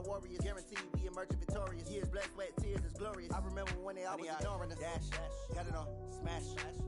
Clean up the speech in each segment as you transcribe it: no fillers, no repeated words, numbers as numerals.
warriors, guaranteed we emerging victorious. Years, blood, sweat, tears is glorious. I remember when they always ignoring us. Dash, got it on, smash,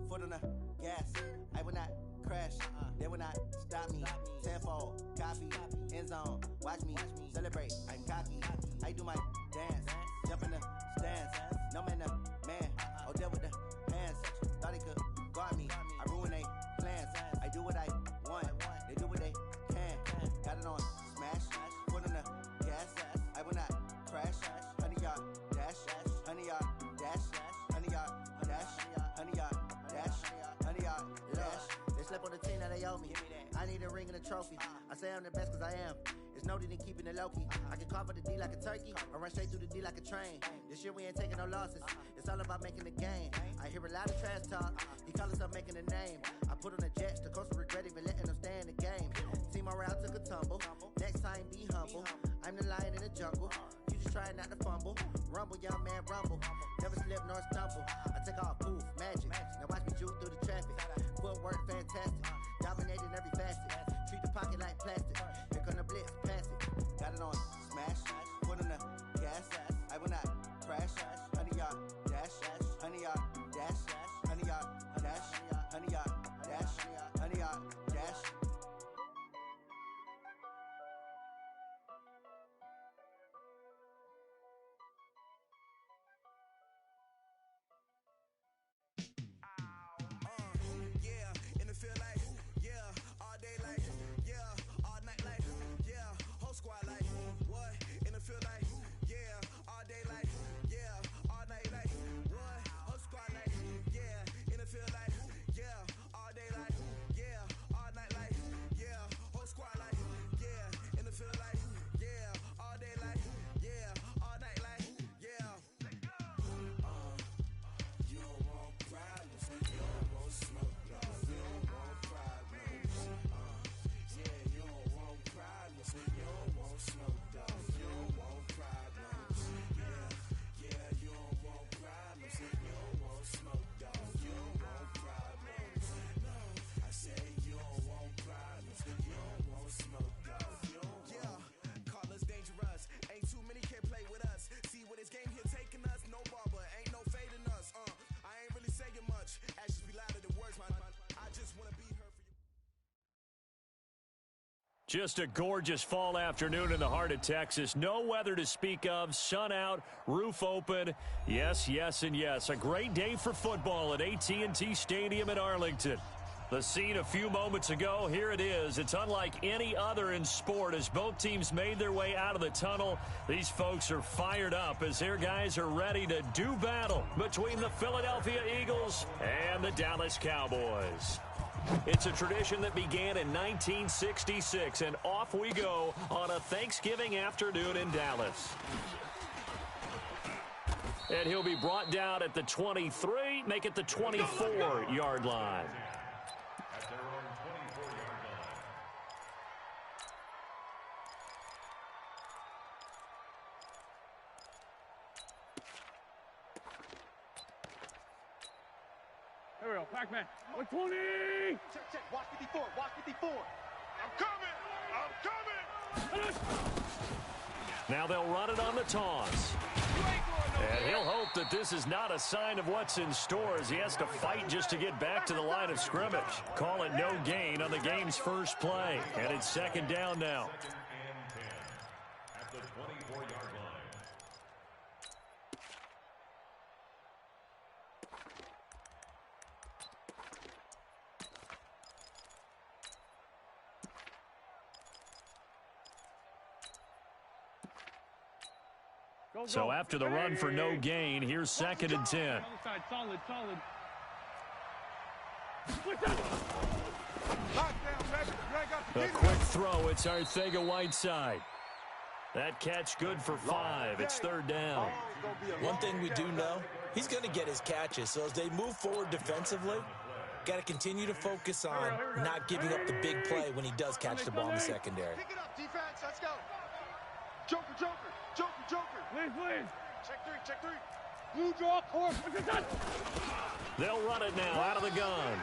foot on the gas. I will not crash, they will not stop me. Tenfold, copy, end zone, watch me celebrate. I'm cocky, I do my dance, jump in the stands. No man, the man, oh, deal with the hands. Thought he could guard me, I ruin they plans. I do what I want, they do what they can. Got it on, smash, foot on the gas. I will not crash, 100-yard dash, 100-yard dash, 100-yard dash, 100-yard dash, 100-yard dash. They slept on the team that they owe me. I need a ring and a trophy. I say I'm the best cause I am. It's noted in keeping it low-key. I can carve up the D like a turkey or run straight through the D like a train. This year we ain't taking no losses. It's all about making the game. I hear a lot of trash talk. He call himself making a name. I put on the Jets. The coach will regret even letting them stay in the game. Team morale took a tumble. Next time be humble. I'm the lion in the jungle. You just try not to fumble. Rumble, young man, rumble. Never slip nor stumble. I take off, poof, magic. Now watch me juke through the traffic. Footwork fantastic. Dominating every facet. Treat the pocket like plastic. Here come the blitz, pass it. Got it on, smash. Foot on the gas. I will not crash. 100-yard dash. 100-yard dash. 100-yard dash. 100-yard dash. 100-yard dash. Yeah, in the field like, yeah, all day like, yeah, all night like, yeah, whole squad like, what? In the field like, yeah, all day like, yeah, all night like, what? Whole squad like, yeah, in the field like, yeah, all day like, yeah, all night like, yeah, whole squad like, yeah, in the field like, yeah, all day like, yeah, all night like, yeah. You don't want problems, you don't want smoke, no. You don't want problems, yeah, you don't want problems, you don't want smoke, dog. You don't want problems, yeah, you don't want problems, you don't want smoke, dog. You don't want problems, no. I say you don't want problems, you don't want smoke, dog. You don't want. Call us dangerous, ain't too many can play with us. See what this game here taking us, no barber, ain't no fading us. I ain't really saying much. Actions be louder than words, man. I just wanna be heard for you. Just a gorgeous fall afternoon in the heart of Texas. No weather to speak of. Sun out, roof open. Yes, yes, and yes. A great day for football at AT&T Stadium in Arlington. The scene a few moments ago, here it is. It's unlike any other in sport as both teams made their way out of the tunnel. These folks are fired up as their guys are ready to do battle between the Philadelphia Eagles and the Dallas Cowboys. It's a tradition that began in 1966, and off we go on a Thanksgiving afternoon in Dallas. And he'll be brought down at the 23, make it the 24-yard line. Here we go, Pac-Man. 120! Check. Watch 54. Watch 54. I'm coming. Now they'll run it on the toss. And he'll hope that this is not a sign of what's in store as he has to fight just to get back to the line of scrimmage. Call it no gain on the game's first play. And it's second down now. At the 24-yard line. So after the run for no gain, here's second and 10. Solid. A quick throw. It's Arcega-Whiteside. That catch good for 5. It's third down. One thing we do know, he's going to get his catches. So as they move forward defensively, got to continue to focus on not giving up the big play when he does catch the ball in the secondary. Pick it up, defense. Let's go. Joker. Please. Check three. Blue draw course. They'll run it now out of the gun.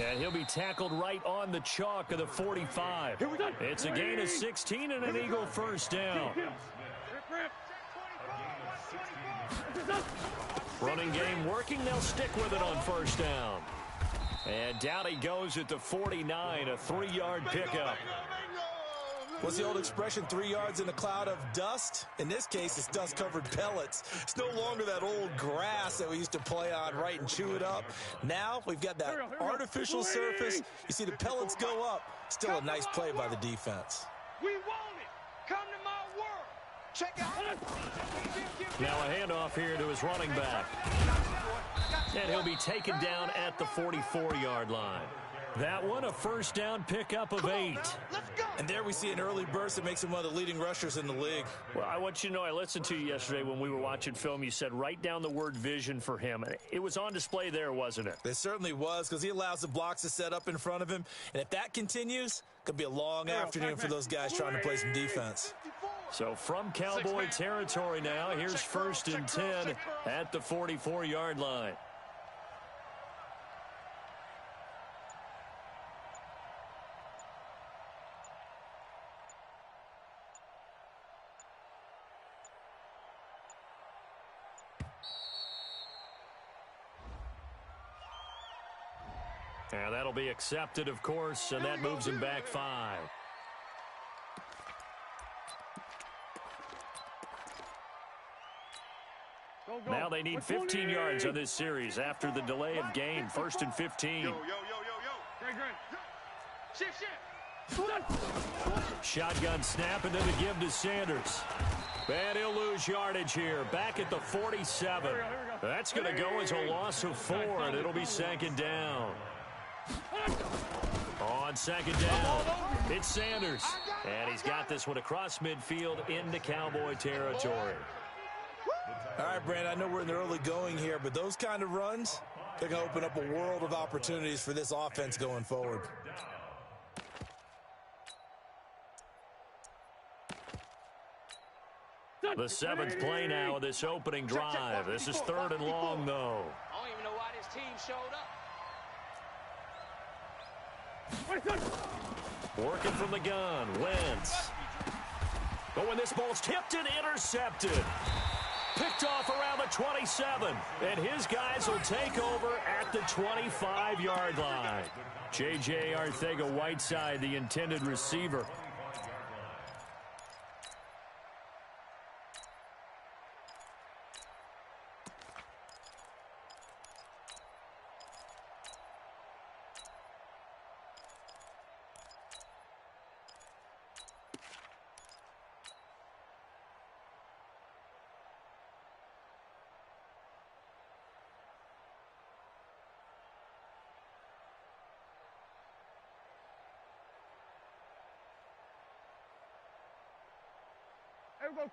And he'll be tackled right on the chalk of the 45. It's a gain of 16 and an Eagle first down. Running game working. They'll stick with it on first down. And down he goes at the 49, a 3-yard pickup. What's the old expression, 3 yards in a cloud of dust? In this case, it's dust-covered pellets. It's no longer that old grass that we used to play on, right, and chew it up. Now we've got that artificial surface. You see the pellets go up. Still a nice play by the defense. We want it. Come to my world. Check out. Now a handoff here to his running back. And he'll be taken down at the 44-yard line. That one, a first down pickup of 8. And there we see an early burst that makes him one of the leading rushers in the league. Well, I want you to know, I listened to you yesterday when we were watching film. You said write down the word vision for him. It was on display there, wasn't it? It certainly was, because he allows the blocks to set up in front of him. And if that continues, it could be a long afternoon for those guys trying to play some defense. So from Cowboy territory now, here's 1st and 10 at the 44-yard line. And that'll be accepted, of course, and that moves him back 5. Now they need 15 yards on this series after the delay of game. 1st and 15. Yo. Shift. Shotgun snap and then the give to Sanders. And he'll lose yardage here. Back at the 47. That's going to go as a loss of 4, and it'll be 2nd down. On 2nd down, it's Sanders. And he's got this one across midfield into Cowboy territory. All right, Brand, I know we're in the early going here, but those kind of runs, they're going to open up a world of opportunities for this offense going forward. The 7th play now of this opening drive. This is 3rd and long, though. I don't even know why this team showed up. Working from the gun, Wentz. But when this ball's tipped and intercepted. Picked off around the 27. And his guys will take over at the 25-yard line. J.J. Arcega-Whiteside, the intended receiver.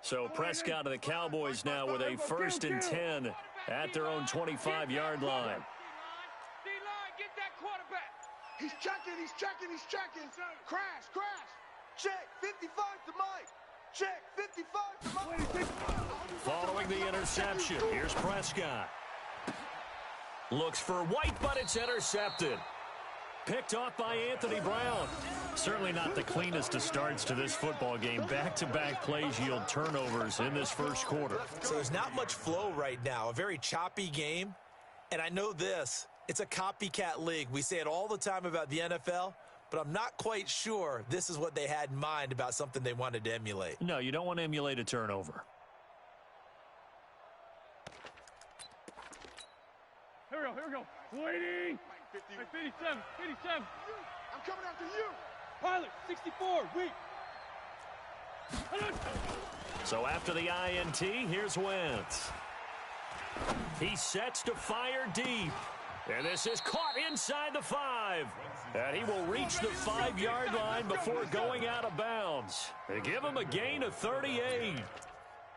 So Prescott of the Cowboys now with a 1st and 10 at their own 25-yard line. D-line, get that quarterback. He's checking. Crash. Check, 55 to Mike. Check, 55 to Mike. Following the interception, here's Prescott. Looks for White, but it's intercepted. Picked off by Anthony Brown. Certainly not the cleanest of starts to this football game. Back-to-back plays yield turnovers in this first quarter. So there's not much flow right now. A very choppy game. And I know this. It's a copycat league. We say it all the time about the NFL, but I'm not quite sure this is what they had in mind about something they wanted to emulate. No, you don't want to emulate a turnover. Here we go. Waiting. 57. I'm coming after you. Pilot, 64, weak. So after the INT, here's Wentz. He sets to fire deep. And this is caught inside the 5. And he will reach the 5-yard line before going out of bounds. They give him a gain of 38.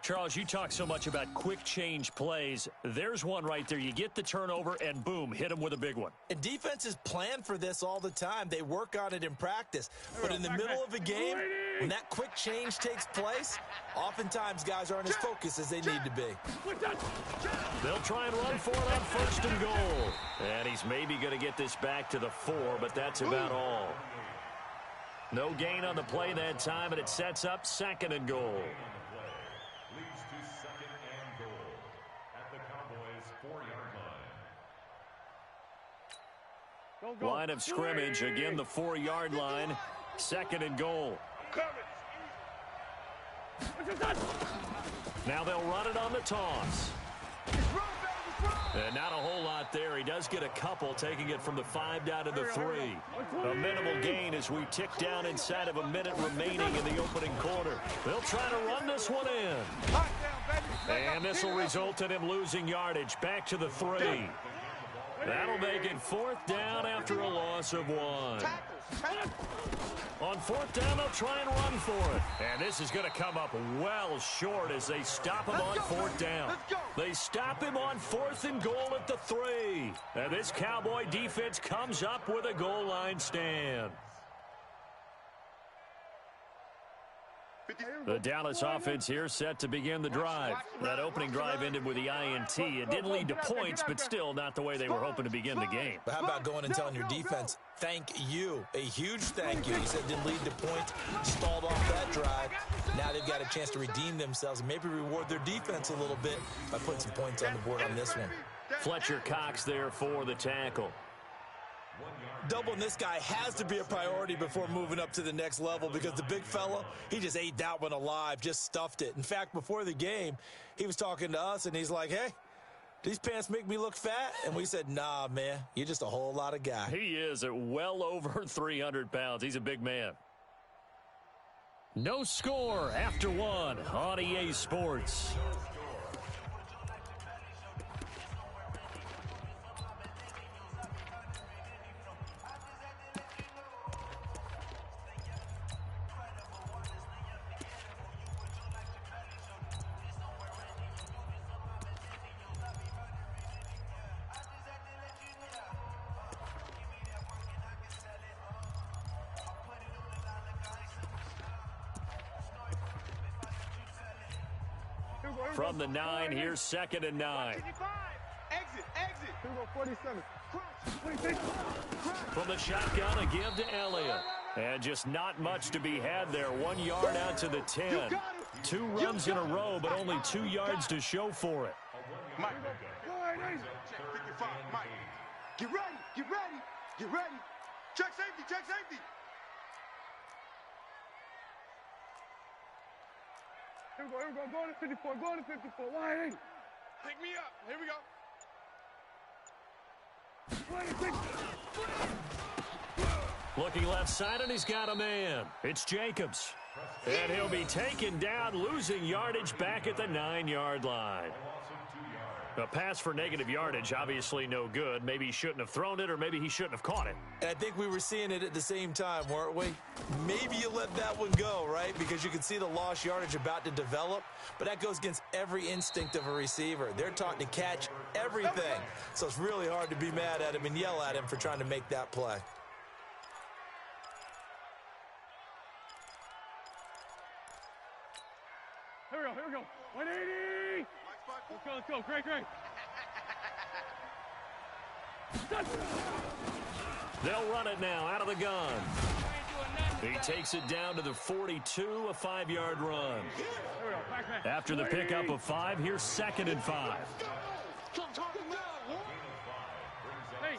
Charles, you talk so much about quick change plays. There's one right there. You get the turnover, and boom, hit him with a big one. And defenses plan for this all the time. They work on it in practice. But in the middle of a game, When that quick change takes place, oftentimes guys aren't as focused as they need to be. They'll try and run for it on 1st and goal. And he's maybe going to get this back to the 4, but that's about all. No gain on the play that time, and it sets up 2nd and goal. Leads to 2nd and goal at the Cowboys' 4-yard line. Line of scrimmage, again the 4-yard line. 2nd and goal. Now they'll run it on the toss. And not a whole lot there. He does get a couple, taking it from the 5 down to the 3. A minimal gain as we tick down inside of a minute remaining in the opening quarter. They'll try to run this one in. And this will result in him losing yardage. Back to the 3. That'll make it 4th down after a loss of 1. On 4th down, they'll try and run for it. And this is going to come up well short as they stop him on 4th down. They stop him on 4th and goal at the 3. And this Cowboy defense comes up with a goal line stand. The Dallas offense here set to begin the drive. That opening drive ended with the INT. It didn't lead to points, but still not the way they were hoping to begin the game. But how about going and telling your defense, thank you, a huge thank you. You said it didn't lead to points, stalled off that drive. Now they've got a chance to redeem themselves and maybe reward their defense a little bit by putting some points on the board on this one. Fletcher Cox there for the tackle. Doubling this guy has to be a priority before moving up to the next level because the big fella, he just ate that one alive, just stuffed it. In fact, before the game, he was talking to us, and he's like, hey, these pants make me look fat? And we said, nah, man, you're just a whole lot of guy. He is at well over 300 pounds. He's a big man. No score after 1 on EA Sports. From the 9, here's 2nd and 9. Exit. 47. From the shotgun, a give to Elliott. And just not much to be had there. 1 yard out to the 10. 2 runs in a row, but only 2 yards to show for it. Mike. Check 55. Mike. Get ready. Check safety. Here we go. Go to 54. Wide. Pick me up. Here we go. 26. Looking left side, and he's got a man. It's Jacobs. And he'll be taken down, losing yardage back at the 9-yard line. A pass for negative yardage, obviously no good. Maybe he shouldn't have thrown it, or maybe he shouldn't have caught it. And I think we were seeing it at the same time, weren't we? Maybe you let that one go, right? Because you can see the lost yardage about to develop. But that goes against every instinct of a receiver. They're taught to catch everything. So it's really hard to be mad at him and yell at him for trying to make that play. Here we go. 180. Let's go. Great. They'll run it now out of the gun. He takes it down to the 42, a 5-yard run. After the pickup of 5, here's 2nd and 5. Hey,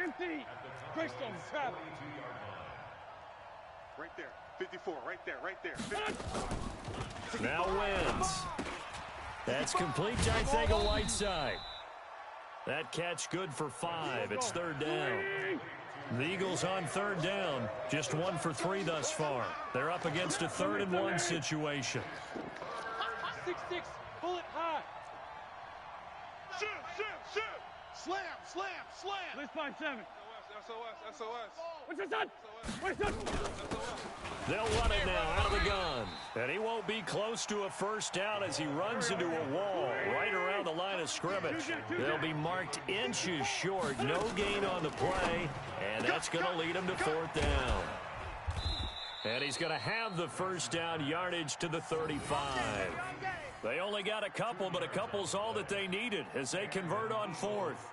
empty. Greystone, trap. Right there. 54. Right there. Now wins. That's complete to Whiteside. That catch good for 5. It's 3rd down. The Eagles on 3rd down. Just 1 for 3 thus far. They're up against a 3rd and 1 situation. 6-6. Bullet high. Shoot. Slam. Let's find 7. SOS. What's your son? They'll run it now out of the gun. And he won't be close to a 1st down as he runs into a wall right around the line of scrimmage. They'll be marked inches short. No gain on the play. And that's going to lead him to 4th down. And he's going to have the first down, yardage to the 35. They only got a couple, but a couple's all that they needed as they convert on fourth.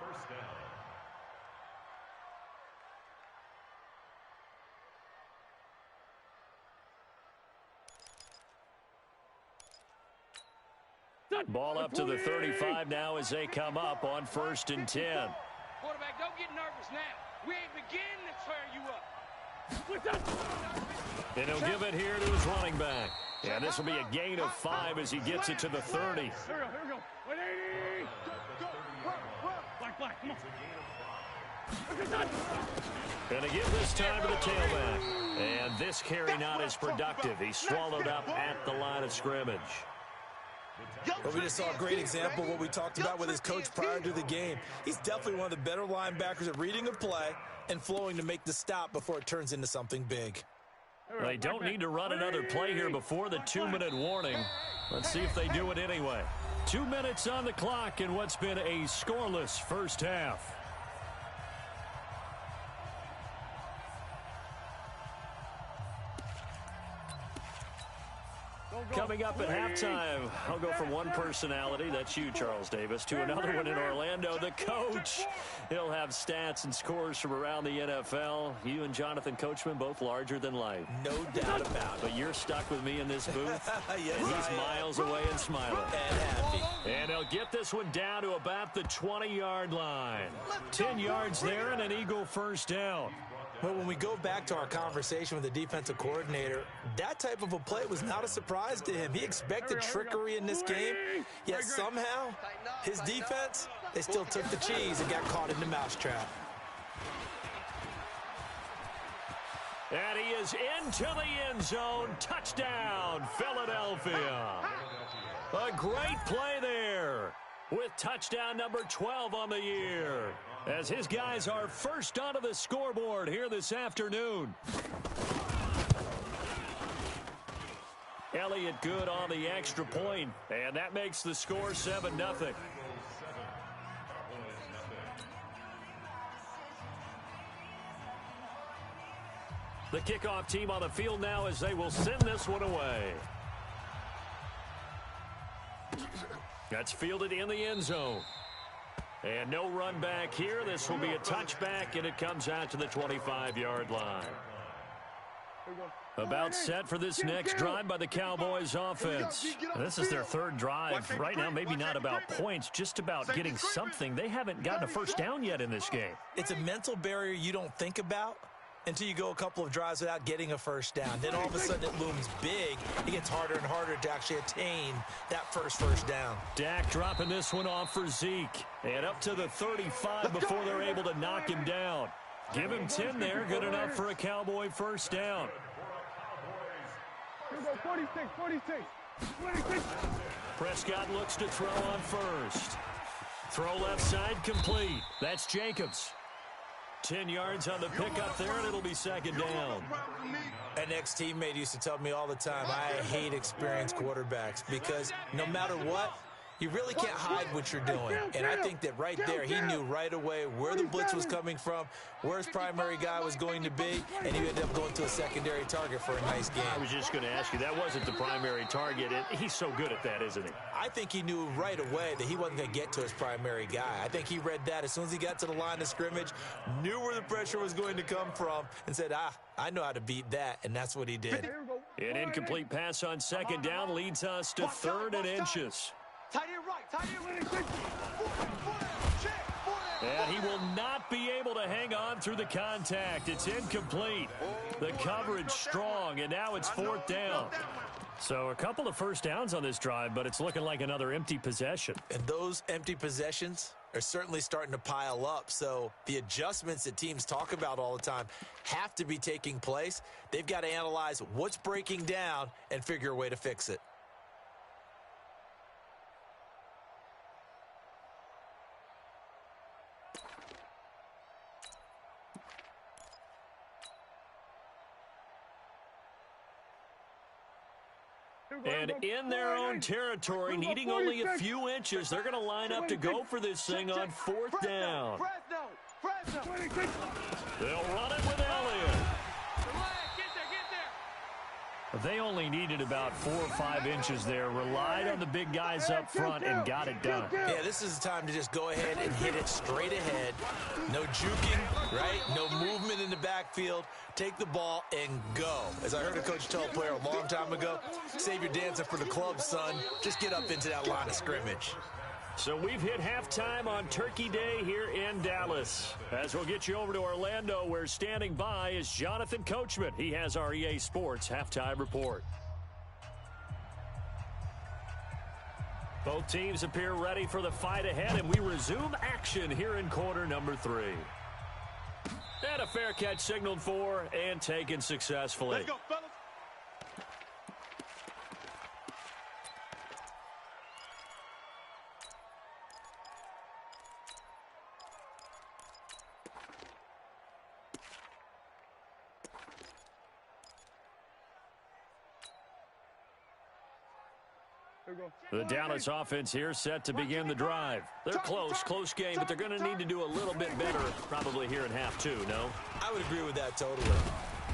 Ball up to the 35 now as they come up on 1st and 10. Quarterback, don't get nervous now. We ain't beginning to tear you up. And he'll give it here to his running back. Yeah, this will be a gain of 5 as he gets it to the 30. Here we go. 180. Black, come on. Going to give this time to the tailback. And this carry not as productive. He's swallowed up at the line of scrimmage. Well, we just saw a great example of what we talked about with his coach prior to the game. He's definitely one of the better linebackers at reading a play and flowing to make the stop before it turns into something big. They don't need to run another play here before the 2-minute warning. Let's see if they do it anyway. 2 minutes on the clock in what's been a scoreless first half. Coming up at halftime, I'll go from one personality, that's you, Charles Davis, to another one in Orlando, the coach. He'll have stats and scores from around the NFL. You and Jonathan Coachman, both larger than life. No doubt about it. But you're stuck with me in this booth. Yes, and he's miles away and smiling. And happy. And he'll get this one down to about the 20-yard line. 10 yards there and an Eagle first down. Well, when we go back to our conversation with the defensive coordinator, that type of a play was not a surprise to him. He expected trickery in this game, yet somehow his defense, they still took the cheese and got caught in the mousetrap. And he is into the end zone. Touchdown, Philadelphia. A great play there with touchdown number 12 on the year, as his guys are first onto the scoreboard here this afternoon. Elliott good on the extra point, and that makes the score 7-0. The kickoff team on the field now as they will send this one away. That's fielded in the end zone. And no run back here. This will be a touchback, and it comes out to the 25-yard line. About set for this next drive by the Cowboys offense. This is their third drive. Right now, maybe not about points, just about getting something. They haven't gotten a first down yet in this game. It's a mental barrier you don't think about until you go a couple of drives without getting a first down. Then all of a sudden it looms big. It gets harder and harder to actually attain that first down. Dak dropping this one off for Zeke. And up to the 35 before they're able to knock him down. Give him 10 there. Good enough for a Cowboy first down. Here we go, 46. Prescott looks to throw on first. Throw left side complete. That's Jacobs. 10 yards on the pickup there, and it'll be second down. An ex-teammate used to tell me all the time, I hate experienced quarterbacks because no matter what, you really can't hide what you're doing. And I think that right there, he knew right away where the blitz was coming from, where his primary guy was going to be, and he ended up going to a secondary target for a nice game. I was just going to ask you, that wasn't the primary target. He's so good at that, isn't he? I think he knew right away that he wasn't going to get to his primary guy. I think he read that as soon as he got to the line of scrimmage, knew where the pressure was going to come from, and said, I know how to beat that, and that's what he did. An incomplete pass on second down leads us to 3rd and inches. Tight end right. And he will not be able to hang on through the contact. It's incomplete. The coverage strong, and now it's 4th down. So a couple of first downs on this drive, but it's looking like another empty possession. And those empty possessions are certainly starting to pile up. So the adjustments that teams talk about all the time have to be taking place. They've got to analyze what's breaking down and figure a way to fix it. And in their own territory, needing only a few inches, they're going to line up to go for this thing on 4th down. They'll run it with Elliott. They only needed about 4 or 5 inches there, relied on the big guys up front, and got it done. Yeah, this is the time to just go ahead and hit it straight ahead. No juking, right? No movement in the backfield. Take the ball and go. As I heard a coach tell a player a long time ago, save your dancing for the club, son. Just get up into that line of scrimmage. So we've hit halftime on Turkey Day here in Dallas. As we'll get you over to Orlando, where standing by is Jonathan Coachman. He has our EA Sports halftime report. Both teams appear ready for the fight ahead, and we resume action here in quarter number 3. And a fair catch signaled for and taken successfully. Let's go, fellas. The Dallas offense here set to begin the drive. They're close game, but they're going to need to do a little bit better probably here in half 2, no? I would agree with that totally.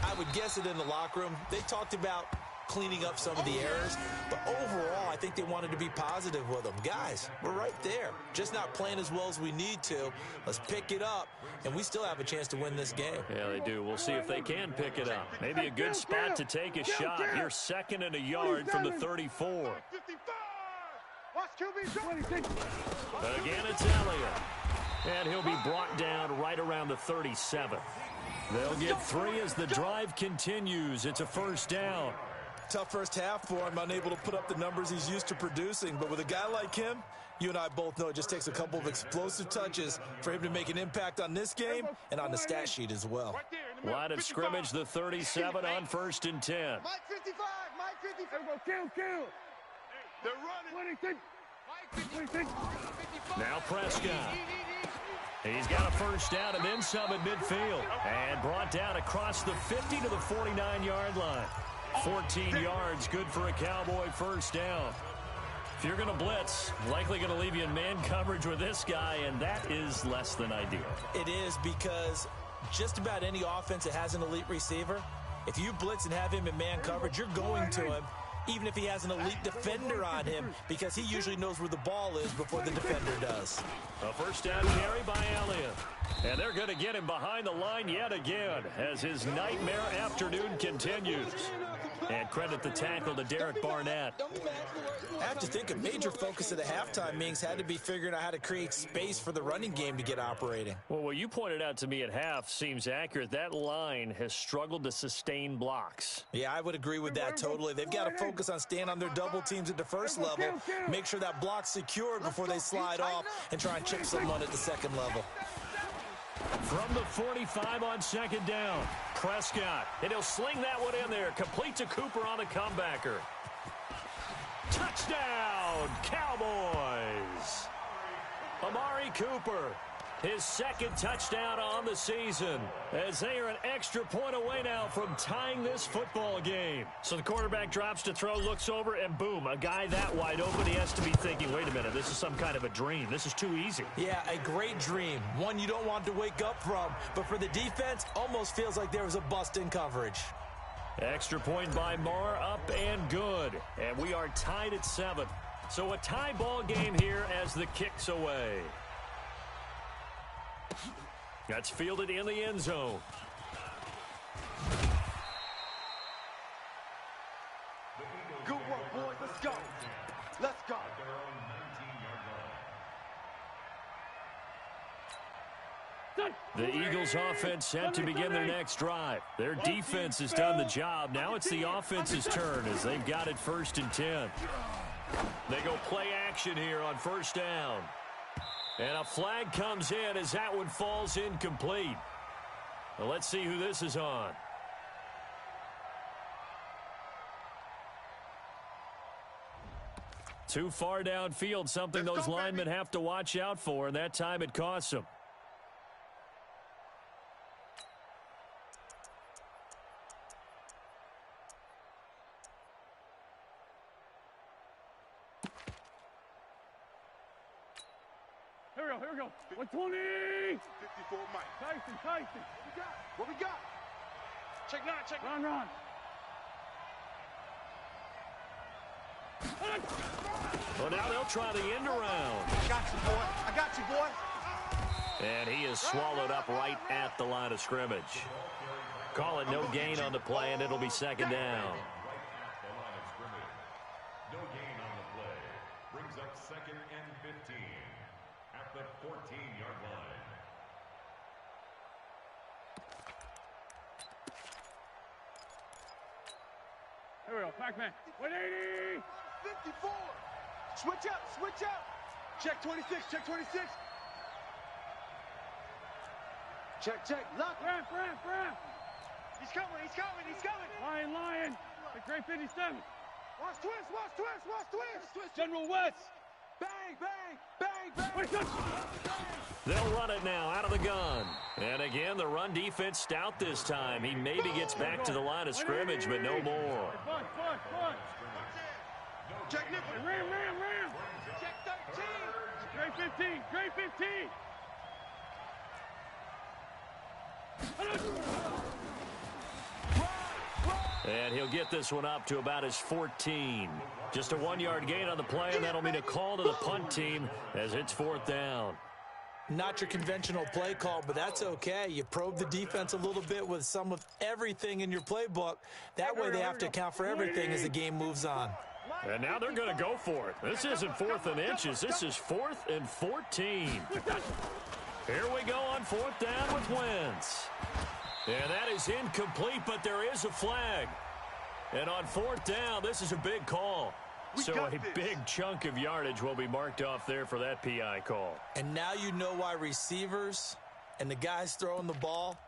I would guess it in the locker room. They talked about cleaning up some of the errors, but overall, I think they wanted to be positive with them. Guys, we're right there. Just not playing as well as we need to. Let's pick it up, and we still have a chance to win this game. Yeah, they do. We'll see if they can pick it up. Maybe a good spot to take a shot. You're 2nd and a yard from the 34. But again, it's Elliott. And he'll be brought down right around the 37. They'll get 3 as the drive continues. It's a first down. Tough first half for him, unable to put up the numbers he's used to producing. But with a guy like him, you and I both know it just takes a couple of explosive touches for him to make an impact on this game and on the stat sheet as well. Line of scrimmage, the 37 on 1st and 10. Mike 55, Mike 55. Kill. They're running. Now Prescott. He's got a first down and then some at midfield. And brought down across the 50 to the 49-yard line. 14 yards, good for a Cowboy first down. If you're going to blitz, likely going to leave you in man coverage with this guy, and that is less than ideal. It is, because just about any offense that has an elite receiver, if you blitz and have him in man coverage, you're going to him, even if he has an elite defender on him, because he usually knows where the ball is before the defender does. A first down carry by Elliott. And they're going to get him behind the line yet again as his nightmare afternoon continues. And credit the tackle to Derek Barnett. I have to think a major focus of the halftime meetings had to be figuring out how to create space for the running game to get operating. Well, what you pointed out to me at half seems accurate. That line has struggled to sustain blocks. Yeah, I would agree with that totally. They've got to focus on staying on their double teams at the first level, make sure that block's secured before they slide off and try and chip someone at the second level. From the 45 on 2nd down, Prescott, and he'll sling that one in there, complete to Cooper on the comebacker. Touchdown, Cowboys! Amari Cooper, his 2nd touchdown on the season, as they are an extra point away now from tying this football game. So the quarterback drops to throw, looks over, and boom, a guy that wide open, he has to be thinking, wait a minute, this is some kind of a dream. This is too easy. Yeah, a great dream. One you don't want to wake up from. But for the defense, almost feels like there was a bust in coverage. Extra point by Marr, up and good. And we are tied at 7. So a tie ball game here as the kick's away. That's fielded in the end zone. Good work, boys. Let's go. Let's go. The Eagles offense set to begin their next drive. Their defense has done the job. Now it's the offense's turn as they've got it 1st and 10. They go play action here on 1st down. And a flag comes in as that one falls incomplete. Well, let's see who this is on. Too far downfield, something those linemen have to watch out for, and that time it costs them. Here we go. 120. 54 Mike. Tyson. What we got? Check 9. Run. Well, now they'll try the end around. I got you, boy. I got you, boy. And he is swallowed up right at the line of scrimmage. Call it no gain on the play, and it'll be second down. No gain on the play. Brings up second and 15 at the 14-yard line. Here we go. Pac-Man. 180. 54. Switch up. Switch up. Check 26. Check 26. Check, check. Lock. Ramp. He's coming. He's coming. He's coming. Lion. The great 57. Watch twist. Watch twist. Watch twist. General West. Bang, bang, bang, bang. They'll run it now out of the gun. And again, the run defense stout this time. He maybe gets back to the line of scrimmage, but no more. Punt. Check nickel. Ram. Check 13. Great 15. Great 15. And he'll get this one up to about his 14. Just a 1-yard gain on the play, and that'll mean a call to the punt team as it's fourth down. Not your conventional play call, but that's okay. You probe the defense a little bit with some of everything in your playbook. That way they have to account for everything as the game moves on. And now they're going to go for it. This isn't 4th and inches. This is 4th and 14. Here we go on 4th down with Wentz. And that is incomplete, but there is a flag. And on 4th down, this is a big call. So a big chunk of yardage will be marked off there for that PI call. And now you know why receivers and the guys throwing the ball,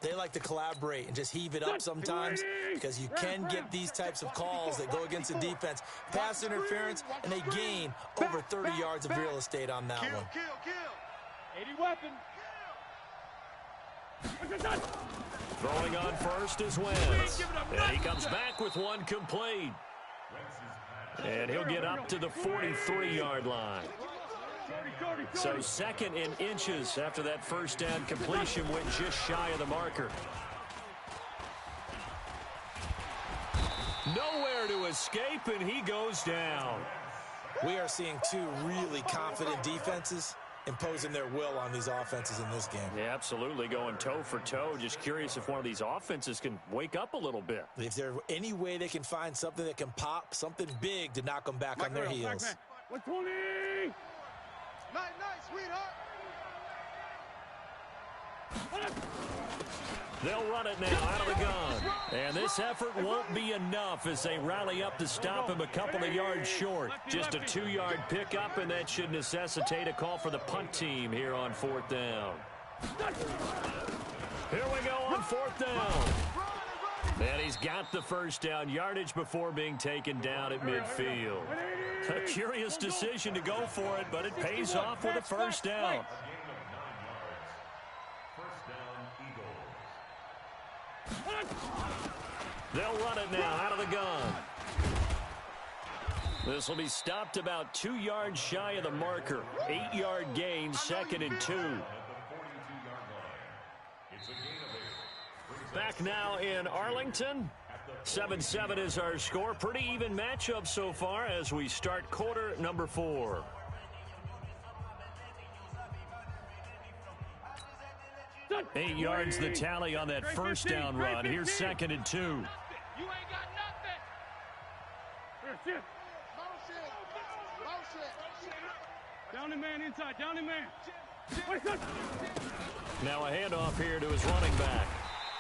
they like to collaborate and just heave it up sometimes, because you can get these types of calls that go against the defense. Pass interference, and they gain over 30 yards of real estate on that one. Kill. 80 weapon. Throwing on first is Wentz. And he comes back with one complete. And he'll get up to the 43-yard line. So 2nd and inches after that first down completion went just shy of the marker. Nowhere to escape, and he goes down. We are seeing two really confident defenses imposing their will on these offenses in this game. Yeah, absolutely, going toe for toe. Just curious if one of these offenses can wake up a little bit. If there's any way they can find something that can pop, something big to knock them back on their heels. 120. Nice, sweetheart. They'll run it now out of the gun. And this effort won't be enough as they rally up to stop him a couple of yards short. Just a 2-yard pickup, and that should necessitate a call for the punt team here on 4th down. Here we go on 4th down. And he's got the first down yardage before being taken down at midfield. A curious decision to go for it, but it pays off with a first down. They'll run it now out of the gun. This will be stopped about 2 yards shy of the marker. 8-yard gain, 2nd and 2. Back now in Arlington. 7-7 is our score. Pretty even matchup so far as we start quarter number 4. Eight yards the tally on that first down run. Here's 2nd and 2. You ain't got nothing. Down the man inside. Down the man. Now a handoff here to his running back.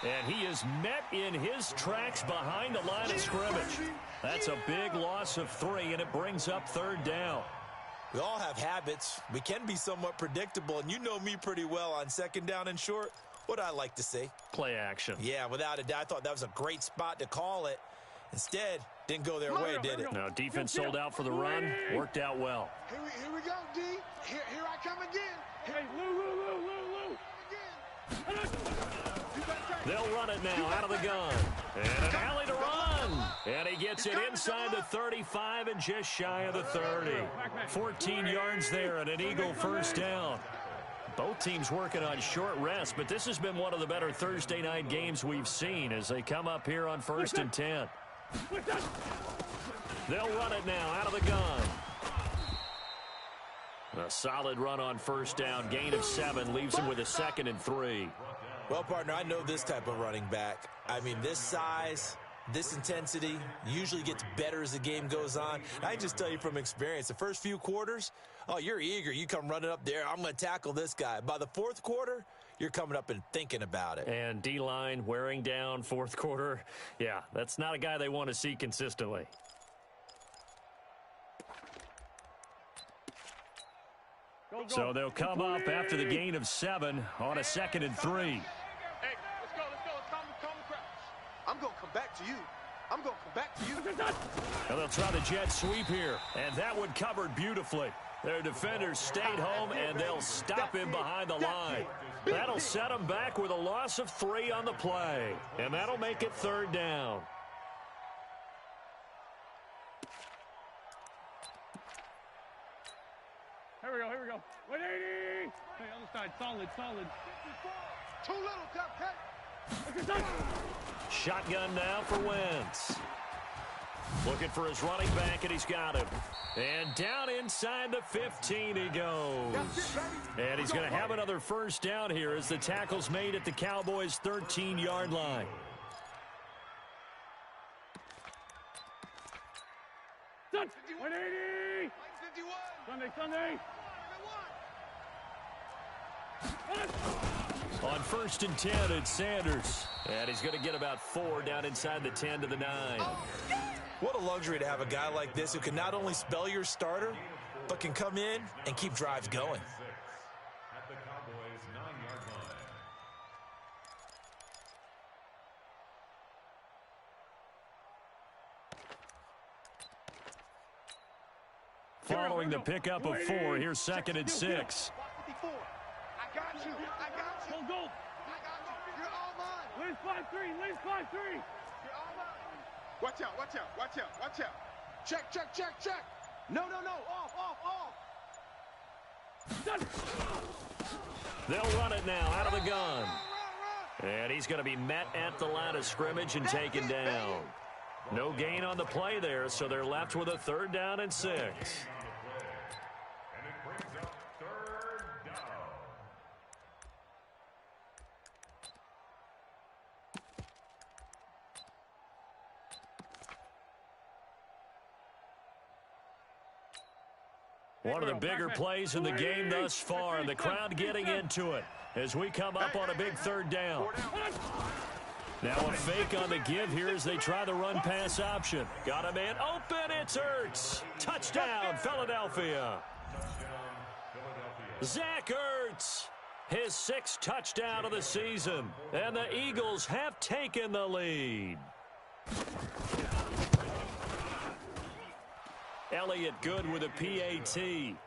And he is met in his tracks behind the line of scrimmage. That's a big loss of 3, and it brings up 3rd down. We all have habits. We can be somewhat predictable, and you know me pretty well on 2nd down and short. What I like to say? Play action. Yeah, without a doubt. I thought that was a great spot to call it. Instead, didn't go their way, did it? No, defense sold out for the run. Worked out well. Here we go, D. Here I come again. Hey, Lou. They'll run it now out of the gun. And an alley to run. And he gets it inside the 35 and just shy of the 30. 14 yards there and an Eagle first down. Both teams working on short rest, but this has been one of the better Thursday night games we've seen as they come up here on 1st and 10. They'll run it now out of the gun. A solid run on first down. Gain of 7 leaves him with a 2nd and 3. Well, partner, I know this type of running back. I mean, this size, this intensity usually gets better as the game goes on. I just tell you from experience, the first few quarters, oh, you're eager. You come running up there. I'm going to tackle this guy. By the fourth quarter, you're coming up and thinking about it. And D-line wearing down fourth quarter. Yeah, that's not a guy they want to see consistently. So they'll come up after the gain of 7 on a 2nd and 3. Hey, let's go. Let's calm the crowd. I'm going to come back to you. I'm going to come back to you. And they'll try the jet sweep here. And that one covered beautifully. Their defenders stayed home, and they'll stop him behind the line. That'll set them back with a loss of 3 on the play. And that'll make it 3rd down. Here we go. 180. Hey, other side, solid. Too little, Cupcake. Shotgun now for Wentz. Looking for his running back, and he's got him. And down inside the 15 he goes. And he's going to have another first down here as the tackle's made at the Cowboys' 13-yard line. Touch. 180. 51. Sunday. On 1st and 10, it's Sanders. And he's going to get about 4 down inside the 10 to the 9. What a luxury to have a guy like this who can not only spell your starter, but can come in and keep drives going. At the Cowboys' 9-yard line. Following the pickup of 4, here's 2nd and 6. I got you. Go. I got you. You're all mine. Lane's 5-3. You're all mine. Watch out. Check. No. Off. They'll run it now out of the gun. And he's going to be met at the line of scrimmage and taken down. No gain on the play there, so they're left with a 3rd down and 6. One of the bigger plays in the game thus far, and the crowd getting into it as we come up on a big 3rd down. Now a fake on the give here as they try the run-pass option. Got him in. Open, it's Ertz. Touchdown, Philadelphia. Zach Ertz, his 6th touchdown of the season. And the Eagles have taken the lead. Elliott good with a PAT,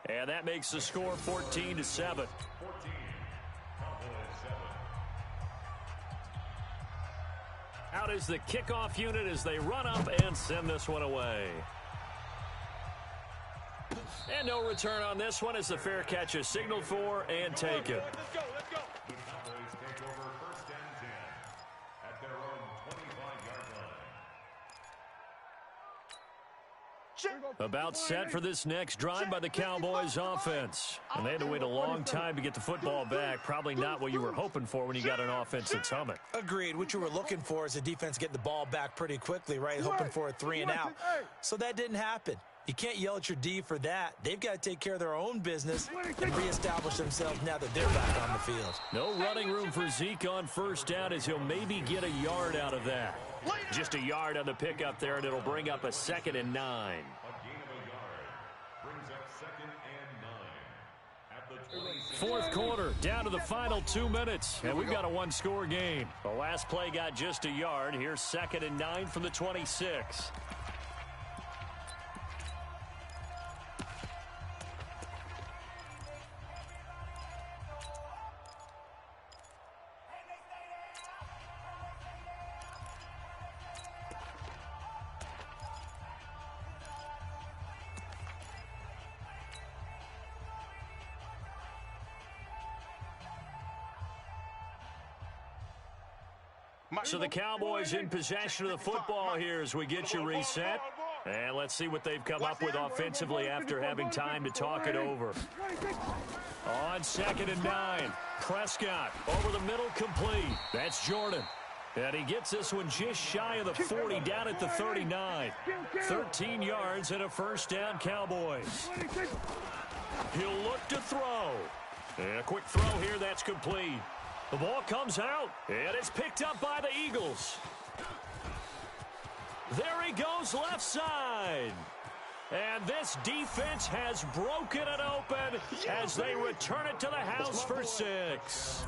and that makes the score 14-7. Out is the kickoff unit as they run up and send this one away. And no return on this one as the fair catch is signaled for and taken. Let's go. The Cowboys take over 1st and 10 at their own 25-yard line. About set for this next drive by the Cowboys offense. And they had to wait a long time to get the football back. Probably not what you were hoping for when you got an offense that's humming. Agreed. What you were looking for is a defense getting the ball back pretty quickly, right? Hoping for a 3 and out. So that didn't happen. You can't yell at your D for that. They've got to take care of their own business and reestablish themselves now that they're back on the field. No running room for Zeke on 1st down as he'll maybe get a yard out of that. Just a yard on the pickup there, and it'll bring up a 2nd and 9. A gain of a yard brings up 2nd and 9 at the 4th quarter, down to the final 2 minutes, and we've got a 1-score game. The last play got just a yard. Here's 2nd and 9 from the 26. So the Cowboys in possession of the football here as we get you reset. And let's see what they've come up with offensively after having time to talk it over. On 2nd and 9, Prescott over the middle, complete. That's Jordan. And he gets this one just shy of the 40, down at the 39. 13 yards and a first down, Cowboys. He'll look to throw. And a quick throw here, that's complete. The ball comes out, and it's picked up by the Eagles. There he goes left side. And this defense has broken it open as they return it to the house for 6.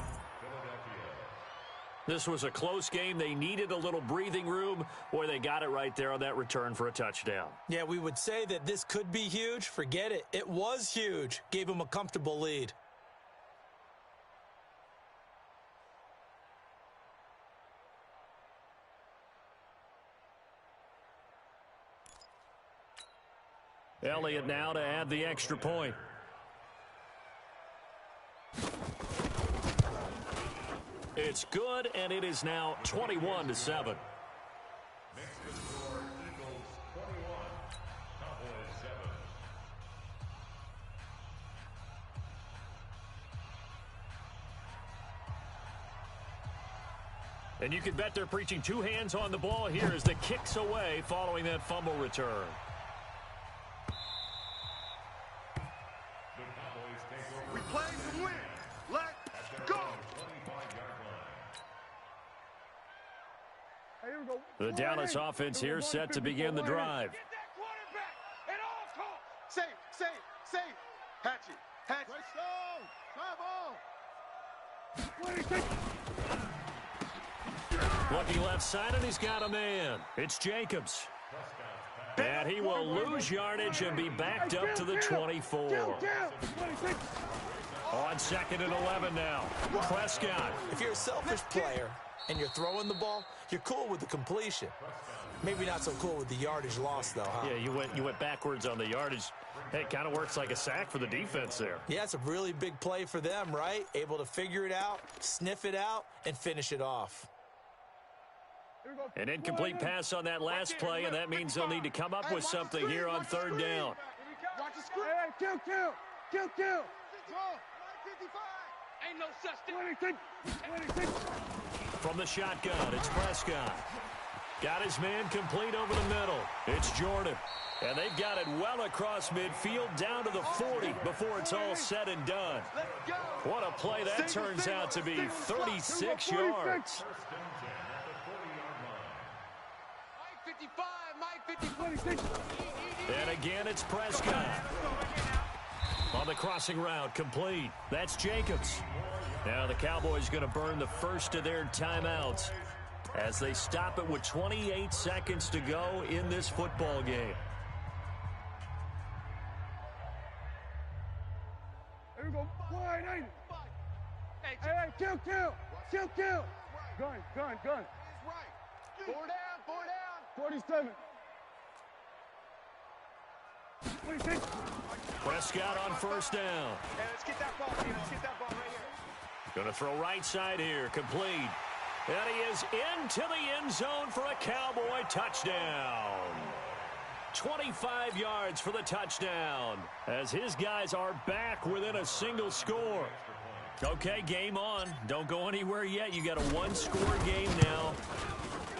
This was a close game. They needed a little breathing room. Boy, they got it right there on that return for a touchdown. Yeah, we would say that this could be huge. Forget it. It was huge. Gave them a comfortable lead. Elliott now to add the extra point. It's good, and it is now 21-7. Next to score, Eagles 21, Cowboys 7. And you can bet they're preaching 2 hands on the ball here as the kick's away following that fumble return. We play to win. Let's go. The Dallas offense here set to begin the drive. Get that quarterback at all costs. Safe. Hatch it. Let's go. Looking left side, and he's got a man. It's Jacobs. And he will lose yardage and be backed up to the 24. On 2nd and 11 now. Prescott. If you're a selfish player and you're throwing the ball, you're cool with the completion. Maybe not so cool with the yardage loss, though, huh? Yeah, you went backwards on the yardage. Hey, it kind of works like a sack for the defense there. Yeah, it's a really big play for them, right? Able to figure it out, sniff it out, and finish it off. An incomplete pass on that last play, and that means they'll need to come up with something here on 3rd down. Watch the screen. Kill. Ain't no such thing. From the shotgun, it's Prescott. Got his man complete over the middle. It's Jordan. And they've got it well across midfield down to the 40 before it's all said and done. What a play that turns out to be. 36 yards. Mike 55. And again, it's Prescott. On the crossing route, complete. That's Jacobs. Now the Cowboys going to burn the first of their timeouts as they stop it with 28 seconds to go in this football game. Here we go. Wide. Hey, kill. Gun. Four down. 47. 26. Prescott on 1st down. Hey, let's get that ball right here. Going to throw right side here, complete. And he is into the end zone for a Cowboy touchdown. 25 yards for the touchdown as his guys are back within a single score. Okay, game on. Don't go anywhere yet. You got a 1-score game now.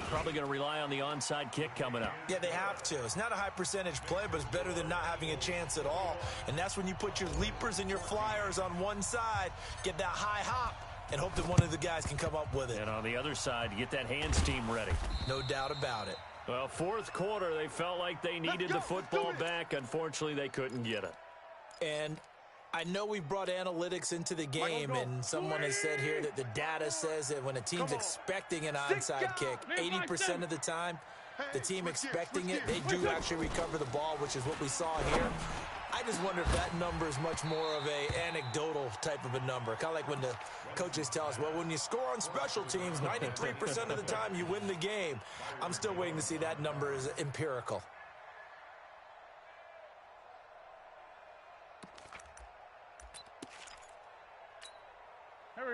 Probably going to rely on the onside kick coming up. Yeah, they have to. It's not a high percentage play, but it's better than not having a chance at all. And that's when you put your leapers and your flyers on one side, get that high hop, and hope that one of the guys can come up with it. And on the other side, you get that hands team ready. No doubt about it. Well, 4th quarter, they felt like they needed the football back. Unfortunately, they couldn't get it. And I know we've brought analytics into the game, and someone has said here that the data says that when a team's expecting an onside kick, 80% of the time, the team expecting it, they do actually recover the ball, which is what we saw here. I just wonder if that number is much more of a anecdotal type of a number. Kind of like when the coaches tell us, well, when you score on special teams, 93% of the time you win the game. I'm still waiting to see that number is empirical.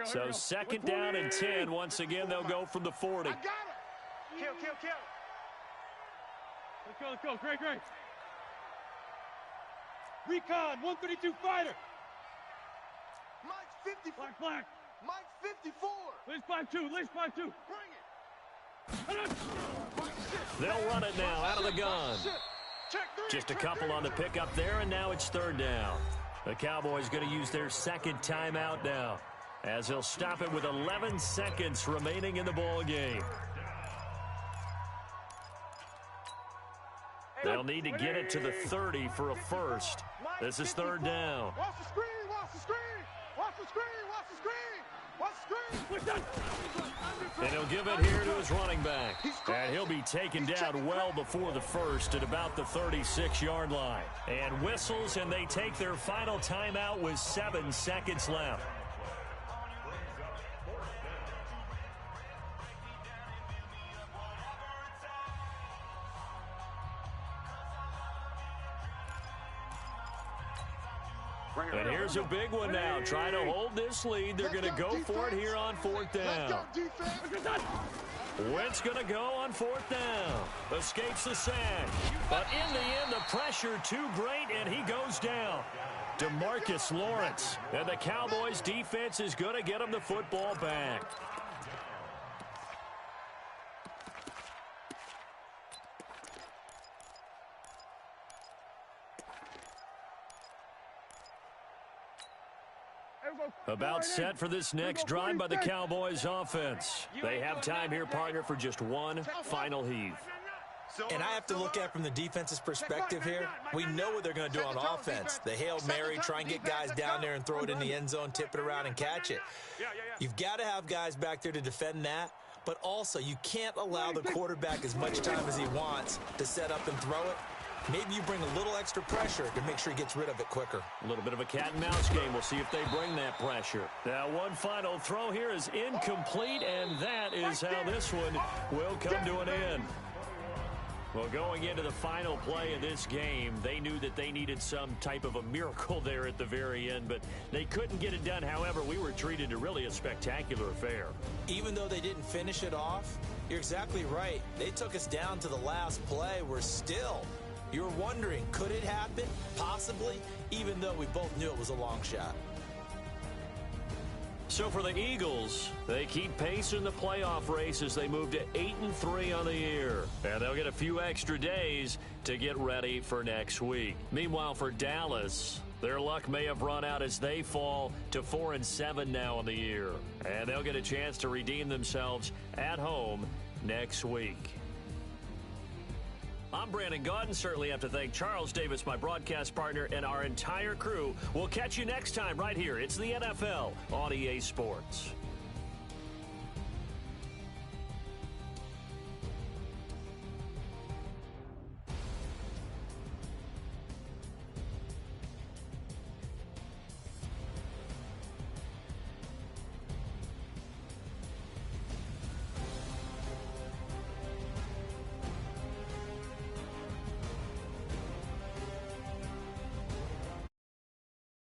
So 2nd down and 10. Once again, they'll go from the 40. I got it. Kill. Let's go. Great. Recon, 132 fighter. Mike's 54. Black. Mike's 54. Liz 5-2. Bring it. They'll run it now out of the gun. Just a couple on the pickup there, and now it's third down. The Cowboys going to use their second timeout now, as they'll stop it with 11 seconds remaining in the ball game. They'll need to get it to the 30 for a first. This is third down. Watch the screen. And he'll give it here to his running back. And he'll be taken down well before the first at about the 36-yard line. And whistles, and they take their final timeout with 7 seconds left. And here's a big one now. Trying to hold this lead. They're going to go for it here on fourth down. Wentz going to go on fourth down. Escapes the sack. But in the end, the pressure too great, and he goes down. DeMarcus Lawrence. And the Cowboys defense is going to get him the football back. About set for this next drive by the Cowboys offense. They have time here, partner, for just one final heave. And I have to look at from the defense's perspective here. We know what they're going to do on offense. The Hail Mary, try and get guys down there and throw it in the end zone, tip it around and catch it. You've got to have guys back there to defend that. But also, you can't allow the quarterback as much time as he wants to set up and throw it. Maybe you bring a little extra pressure to make sure he gets rid of it quicker. A little bit of a cat-and-mouse game. We'll see if they bring that pressure. Now, one final throw here is incomplete, and that is how this one will come to an end. Well, going into the final play of this game, they knew that they needed some type of a miracle there at the very end, but they couldn't get it done. However, we were treated to really a spectacular affair. Even though they didn't finish it off, you're exactly right. They took us down to the last play. We're still... You're wondering, could it happen? Possibly, even though we both knew it was a long shot. So for the Eagles, they keep pace in the playoff race as they move to 8-3 on the year. And they'll get a few extra days to get ready for next week. Meanwhile, for Dallas, their luck may have run out as they fall to 4-7 now on the year. And they'll get a chance to redeem themselves at home next week. I'm Brandon Gaudin. Certainly have to thank Charles Davis, my broadcast partner, and our entire crew. We'll catch you next time right here. It's the NFL on EA Sports.